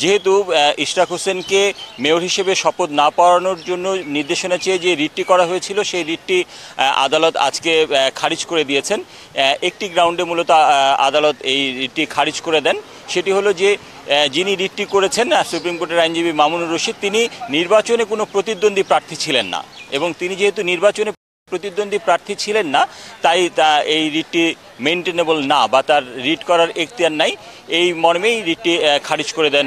যেহেতু ইশরাক হোসেনকে মেয়র হিসেবে শপথ না পড়ানোর জন্য নির্দেশনা চেয়ে যে রিটটি করা হয়েছিল সেই রিটটি আদালত আজকে খারিজ করে দিয়েছেন। একটি গ্রাউন্ডে মূলত আদালত এই রিটটি খারিজ করে দেন। সেটি হলো যে যিনি রিটটি করেছেন সুপ্রিম কোর্টের আইনজীবী মামুনুর রশিদ, তিনি নির্বাচনে কোনো প্রতিদ্বন্দ্বী প্রার্থী ছিলেন না এবং তিনি যেহেতু নির্বাচনে প্রতিদ্বন্দ্বী প্রার্থী ছিলেন না তাই এই রিটটি মেনটেনেবল না বা তার রিট করার এখতিয়ার নাই, এই মর্মেই রিটটি খারিজ করে দেন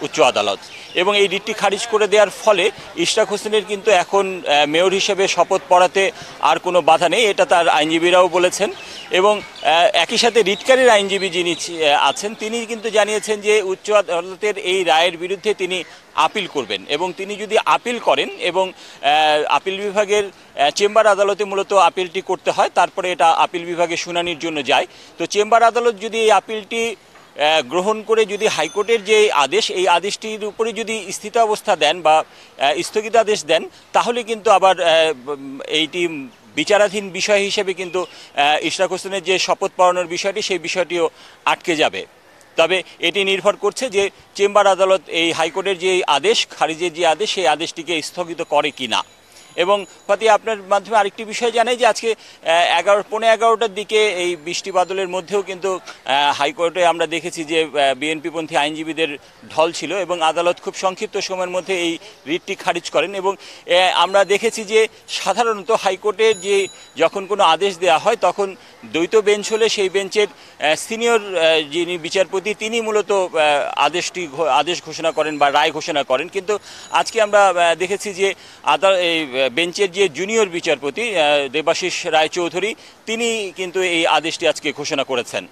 উচ্চ আদালত। এবং এই রিটটি খারিজ করে দেওয়ার ফলে ইশরাক হোসেনের কিন্তু এখন মেয়র হিসেবে শপথ পড়াতে আর কোনো বাধা নেই, এটা তার আইনজীবীরাও বলেছেন। এবং একই সাথে রিটকারীর আইনজীবী যিনি আছেন তিনি কিন্তু জানিয়েছেন যে উচ্চ আদালতের এই রায়ের বিরুদ্ধে তিনি আপিল করবেন এবং তিনি যদি আপিল করেন এবং আপিল বিভাগের চেম্বার আদালতে মূলত আপিলটি করতে হয়, তারপরে এটা আপিল বিভাগে শুনানির জন্য যায়। তো চেম্বার আদালত যদি এই আপিলটি গ্রহণ করে যদি হাইকোর্টের যে আদেশ, এই আদেশটির উপরে যদি স্থিতাবস্থা দেন বা স্থগিতাদেশ দেন, তাহলে কিন্তু আবার এইটি বিচারাধীন বিষয় হিসেবে কিন্তু ইশরাক হোসেনের যে শপথ পড়ানোর বিষয়টি সেই বিষয়টিও আটকে যাবে। তবে এটি নির্ভর করছে যে চেম্বার আদালত এই হাইকোর্টের যে আদেশ খারিজের যে আদেশ সেই আদেশটিকে স্থগিত করে কি না। এবং ফাতিয়া, আপনার মাধ্যমে আরেকটি বিষয় জানাই যে আজকে 11:15টার দিকে এই বৃষ্টি বাদলের মধ্যেও কিন্তু হাইকোর্টে আমরা দেখেছি যে বিএনপিপন্থী আইনজীবীদের ঢল ছিল এবং আদালত খুব সংক্ষিপ্ত সময়ের মধ্যে এই রিটটি খারিজ করেন। এবং আমরা দেখেছি যে সাধারণত হাইকোর্টের যে যখন কোনো আদেশ দেওয়া হয় তখন দ্বৈত বেঞ্চ হলে সেই বেঞ্চের সিনিয়র যিনি বিচারপতি তিনি মূলত আদেশ ঘোষণা করেন বা রায় ঘোষণা করেন, কিন্তু আজকে আমরা দেখেছি যে এই বেঞ্চের যে জুনিয়র বিচারপতি দেবাশিস রায়চৌধুরী তিনি কিন্তু এই আদেশটি আজকে ঘোষণা করেছেন।